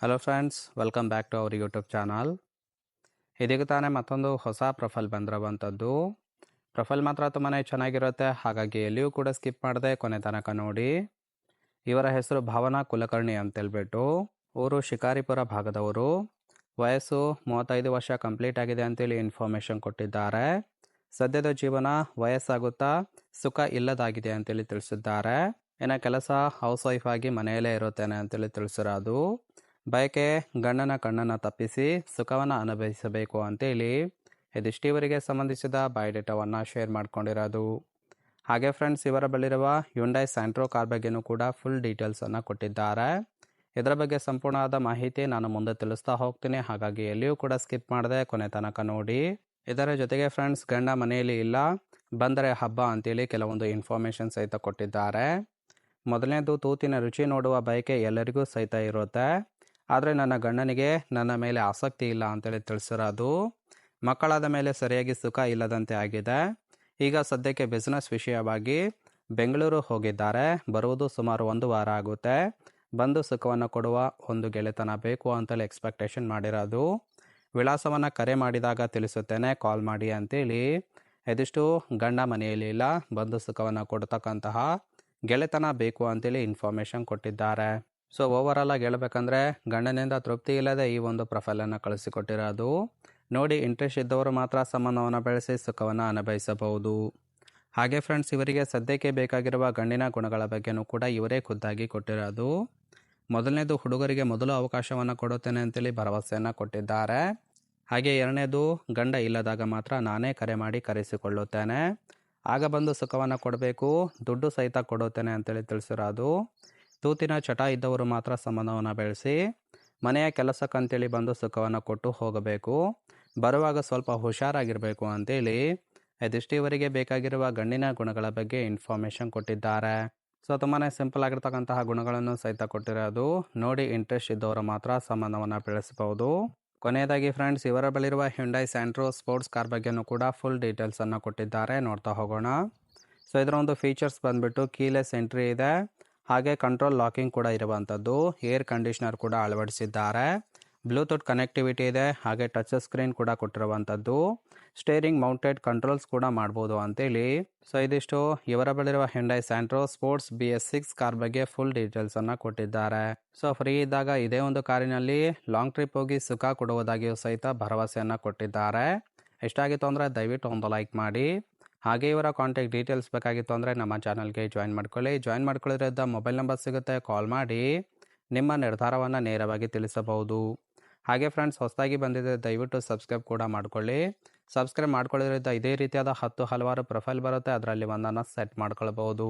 Hello friends, welcome back to our YouTube channel. ಇದೀಗ ತಾನೇ ಮತ್ತೊಂದು ಹೊಸ ಪ್ರೊಫೈಲ್ ಬಂದಿರುವಂಥದ್ದು. ಪ್ರೊಫೈಲ್ ಮಾತ್ರ ತುಂಬಾ ಚೆನ್ನಾಗಿರುತ್ತೆ, ಹಾಗಾಗಿ ಎಲ್ಲಿಯೂ ಕೂಡ ಸ್ಕಿಪ್ ಮಾಡದೆ ಕೊನೆ ತನಕ ನೋಡಿ. ಇವರ ಹೆಸರು ಭಾವನಾ ಕುಲಕರ್ಣಿ ಅಂತೇಳ್ಬಿಟ್ಟು, ಊರು ಶಿಕಾರಿಪುರ ಭಾಗದವರು. ವಯಸ್ಸು 35 ವರ್ಷ ಕಂಪ್ಲೀಟ್ ಆಗಿದೆ ಅಂತೇಳಿ ಇನ್ಫಾರ್ಮೇಷನ್ ಕೊಟ್ಟಿದ್ದಾರೆ. ಸದ್ಯದ ಜೀವನ ವಯಸ್ಸಾಗುತ್ತಾ ಸುಖ ಇಲ್ಲದಾಗಿದೆ ಅಂತೇಳಿ ತಿಳಿಸಿದ್ದಾರೆ. ಇನ್ನು ಕೆಲಸ ಹೌಸ್ ವೈಫ್ ಆಗಿ ಮನೆಯಲ್ಲೇ ಇರುತ್ತೇನೆ ಅಂತೇಳಿ ತಿಳಿಸಿರೋದು. ಬಯಕೆ ಗಂಡನ ಕಣ್ಣನ್ನು ತಪ್ಪಿಸಿ ಸುಖವನ್ನು ಅನುಭವಿಸಬೇಕು ಅಂತೇಳಿ ಇದಿಷ್ಟು ಇವರಿಗೆ ಸಂಬಂಧಿಸಿದ ಬಯೋಡೇಟಾವನ್ನು ಶೇರ್ ಮಾಡ್ಕೊಂಡಿರೋದು. ಹಾಗೆ ಫ್ರೆಂಡ್ಸ್, ಇವರ ಬಳಿರುವ ಹ್ಯುಂಡೈ ಸ್ಯಾಂಟ್ರೋ ಕಾರ್ ಬಗ್ಗೆನೂ ಕೂಡ ಫುಲ್ ಡೀಟೇಲ್ಸನ್ನು ಕೊಟ್ಟಿದ್ದಾರೆ. ಇದರ ಬಗ್ಗೆ ಸಂಪೂರ್ಣವಾದ ಮಾಹಿತಿ ನಾನು ಮುಂದೆ ತಿಳಿಸ್ತಾ ಹೋಗ್ತೀನಿ, ಹಾಗಾಗಿ ಎಲ್ಲಿಯೂ ಕೂಡ ಸ್ಕಿಪ್ ಮಾಡದೆ ಕೊನೆ ತನಕ ನೋಡಿ. ಇದರ ಜೊತೆಗೆ ಫ್ರೆಂಡ್ಸ್, ಗಂಡ ಮನೆಯಲ್ಲಿ ಇಲ್ಲ, ಬಂದರೆ ಹಬ್ಬ ಅಂತೇಳಿ ಕೆಲವೊಂದು ಇನ್ಫಾರ್ಮೇಷನ್ ಸಹಿತ ಕೊಟ್ಟಿದ್ದಾರೆ. ಮೊದಲನೇದು, ತೂತಿನ ರುಚಿ ನೋಡುವ ಬಯಕೆ ಎಲ್ಲರಿಗೂ ಸಹಿತ ಇರುತ್ತೆ, ಆದರೆ ನನ್ನ ಗಂಡನಿಗೆ ನನ್ನ ಮೇಲೆ ಆಸಕ್ತಿ ಇಲ್ಲ ಅಂತೇಳಿ ತಿಳಿಸಿರೋದು. ಮಕ್ಕಳಾದ ಮೇಲೆ ಸರಿಯಾಗಿ ಸುಖ ಇಲ್ಲದಂತೆ ಆಗಿದೆ. ಈಗ ಸದ್ಯಕ್ಕೆ ಬಿಸ್ನೆಸ್ ವಿಷಯವಾಗಿ ಬೆಂಗಳೂರು ಹೋಗಿದ್ದಾರೆ. ಬರುವುದು ಸುಮಾರು 1 ವಾರ ಆಗುತ್ತೆ. ಬಂದು ಸುಖವನ್ನು ಕೊಡುವ ಒಂದು ಗೆಳೆತನ ಬೇಕು ಅಂತೇಳಿ ಎಕ್ಸ್ಪೆಕ್ಟೇಷನ್ ಮಾಡಿರೋದು. ವಿಳಾಸವನ್ನು ಕರೆ ಮಾಡಿದಾಗ ತಿಳಿಸುತ್ತೇನೆ, ಕಾಲ್ ಮಾಡಿ ಅಂತೇಳಿ. ಇದಿಷ್ಟು ಗಂಡ ಮನೆಯಲ್ಲಿ ಇಲ್ಲ, ಬಂದು ಸುಖವನ್ನು ಕೊಡ್ತಕ್ಕಂತಹ ಗೆಳೆತನ ಬೇಕು ಅಂತೇಳಿ ಇನ್ಫಾರ್ಮೇಷನ್ ಕೊಟ್ಟಿದ್ದಾರೆ. ಸೊ ಓವರಾಲ್ ಆಗಿ ಹೇಳ್ಬೇಕಂದ್ರೆ, ಗಂಡನಿಂದ ತೃಪ್ತಿ ಇಲ್ಲದೆ ಈ ಒಂದು ಪ್ರೊಫೈಲನ್ನು ಕಳಿಸಿಕೊಟ್ಟಿರೋದು. ನೋಡಿ, ಇಂಟ್ರೆಸ್ಟ್ ಇದ್ದವರು ಮಾತ್ರ ಸಂಬಂಧವನ್ನು ಬೆಳೆಸಿ ಸುಖವನ್ನು ಅನುಭವಿಸಬಹುದು. ಹಾಗೆ ಫ್ರೆಂಡ್ಸ್, ಇವರಿಗೆ ಸದ್ಯಕ್ಕೆ ಬೇಕಾಗಿರುವ ಗಂಡಿನ ಗುಣಗಳ ಬಗ್ಗೆನೂ ಕೂಡ ಇವರೇ ಖುದ್ದಾಗಿ ಕೊಟ್ಟಿರೋದು. ಮೊದಲನೇದು, ಹುಡುಗರಿಗೆ ಮೊದಲು ಅವಕಾಶವನ್ನು ಕೊಡುತ್ತೇನೆ ಅಂತೇಳಿ ಭರವಸೆಯನ್ನು ಕೊಟ್ಟಿದ್ದಾರೆ. ಹಾಗೆ ಎರಡನೇದು, ಗಂಡ ಇಲ್ಲದಾಗ ಮಾತ್ರ ನಾನೇ ಕರೆ ಮಾಡಿ ಕರೆಸಿಕೊಳ್ಳುತ್ತೇನೆ, ಆಗ ಬಂದು ಸುಖವನ್ನು ಕೊಡಬೇಕು, ದುಡ್ಡು ಸಹಿತ ಕೊಡುತ್ತೇನೆ ಅಂತೇಳಿ ತಿಳಿಸಿರೋದು. ತೂತಿನ ಚಟ ಇದ್ದವರು ಮಾತ್ರ ಸಂಬಂಧವನ್ನು ಬೆಳೆಸಿ ಮನೆಯ ಕೆಲಸಕ್ಕಂತೇಳಿ ಬಂದು ಸುಖವನ್ನು ಕೊಟ್ಟು ಹೋಗಬೇಕು, ಬರುವಾಗ ಸ್ವಲ್ಪ ಹುಷಾರಾಗಿರಬೇಕು ಅಂತೇಳಿ ಇದಿಷ್ಟು ಇವರಿಗೆ ಬೇಕಾಗಿರುವ ಗಂಡಿನ ಗುಣಗಳ ಬಗ್ಗೆ ಇನ್ಫಾರ್ಮೇಷನ್ ಕೊಟ್ಟಿದ್ದಾರೆ. ಸೊ ತುಂಬಾ ಸಿಂಪಲ್ ಆಗಿರ್ತಕ್ಕಂತಹ ಗುಣಗಳನ್ನು ಸಹಿತ ಕೊಟ್ಟಿರೋದು. ನೋಡಿ, ಇಂಟ್ರೆಸ್ಟ್ ಇದ್ದವರು ಮಾತ್ರ ಸಂಬಂಧವನ್ನು ಬೆಳೆಸಬಹುದು. ಕೊನೆಯದಾಗಿ ಫ್ರೆಂಡ್ಸ್, ಇವರ ಬಳಿರುವ ಹ್ಯುಂಡೈ ಸ್ಯಾಂಟ್ರೋ ಸ್ಪೋರ್ಟ್ಸ್ ಕಾರ್ ಬಗ್ಗೆನೂ ಕೂಡ ಫುಲ್ ಡೀಟೇಲ್ಸನ್ನು ಕೊಟ್ಟಿದ್ದಾರೆ, ನೋಡ್ತಾ ಹೋಗೋಣ. ಸೊ ಇದರ ಒಂದು ಫೀಚರ್ಸ್ ಬಂದುಬಿಟ್ಟು ಕೀಲೆಸ್ ಎಂಟ್ರಿ ಇದೆ, ಹಾಗೆ ಕಂಟ್ರೋಲ್ ಲಾಕಿಂಗ್ ಕೂಡ ಇರುವಂಥದ್ದು, ಏರ್ ಕಂಡೀಷ್ನರ್ ಕೂಡ ಅಳವಡಿಸಿದ್ದಾರೆ, ಬ್ಲೂಟೂತ್ ಕನೆಕ್ಟಿವಿಟಿ ಇದೆ, ಹಾಗೆ ಟಚ್ ಸ್ಕ್ರೀನ್ ಕೂಡ ಕೊಟ್ಟಿರುವಂಥದ್ದು, ಸ್ಟೇರಿಂಗ್ ಮೌಂಟೆಡ್ ಕಂಟ್ರೋಲ್ಸ್ ಕೂಡ ಮಾಡ್ಬೋದು ಅಂತೇಳಿ. ಸೊ ಇದಿಷ್ಟು ಇವರ ಬಳಿರುವ Hyundai Santro Sports BS6 car ಬಗ್ಗೆ ಫುಲ್ ಡೀಟೇಲ್ಸನ್ನು ಕೊಟ್ಟಿದ್ದಾರೆ. ಸೊ ಫ್ರೀ ಇದ್ದಾಗ ಇದೇ ಒಂದು ಕಾರಿನಲ್ಲಿ ಲಾಂಗ್ ಟ್ರಿಪ್ ಹೋಗಿ ಸುಖ ಕೊಡುವುದಾಗಿಯೂ ಸಹಿತ ಭರವಸೆಯನ್ನು ಕೊಟ್ಟಿದ್ದಾರೆ. ಇಷ್ಟಾಗಿತ್ತು ಅಂದರೆ ದಯವಿಟ್ಟು ಒಂದು ಲೈಕ್ ಮಾಡಿ. ಹಾಗೆ ಇವರ ಕಾಂಟ್ಯಾಕ್ಟ್ ಡೀಟೇಲ್ಸ್ ಬೇಕಾಗಿತ್ತು ಅಂದರೆ ನಮ್ಮ ಚಾನಲ್ಗೆ ಜಾಯಿನ್ ಮಾಡ್ಕೊಳ್ಳಿ. ಜಾಯಿನ್ ಮಾಡ್ಕೊಳ್ಳೋದ್ರಿಂದ ಮೊಬೈಲ್ ನಂಬರ್ ಸಿಗುತ್ತೆ, ಕಾಲ್ ಮಾಡಿ ನಿಮ್ಮ ನಿರ್ಧಾರವನ್ನು ನೇರವಾಗಿ ತಿಳಿಸಬಹುದು. ಹಾಗೆ ಫ್ರೆಂಡ್ಸ್, ಹೊಸದಾಗಿ ಬಂದಿದೆ, ದಯವಿಟ್ಟು ಸಬ್ಸ್ಕ್ರೈಬ್ ಕೂಡ ಮಾಡ್ಕೊಳ್ಳಿ. ಸಬ್ಸ್ಕ್ರೈಬ್ ಮಾಡ್ಕೊಳ್ಳೋದ್ರಿಂದ ಇದೇ ರೀತಿಯಾದ 10 ಹಲವಾರು ಪ್ರೊಫೈಲ್ ಬರುತ್ತೆ, ಅದರಲ್ಲಿ ಒಂದನ್ನು ಸೆಟ್ ಮಾಡ್ಕೊಳ್ಬಹುದು.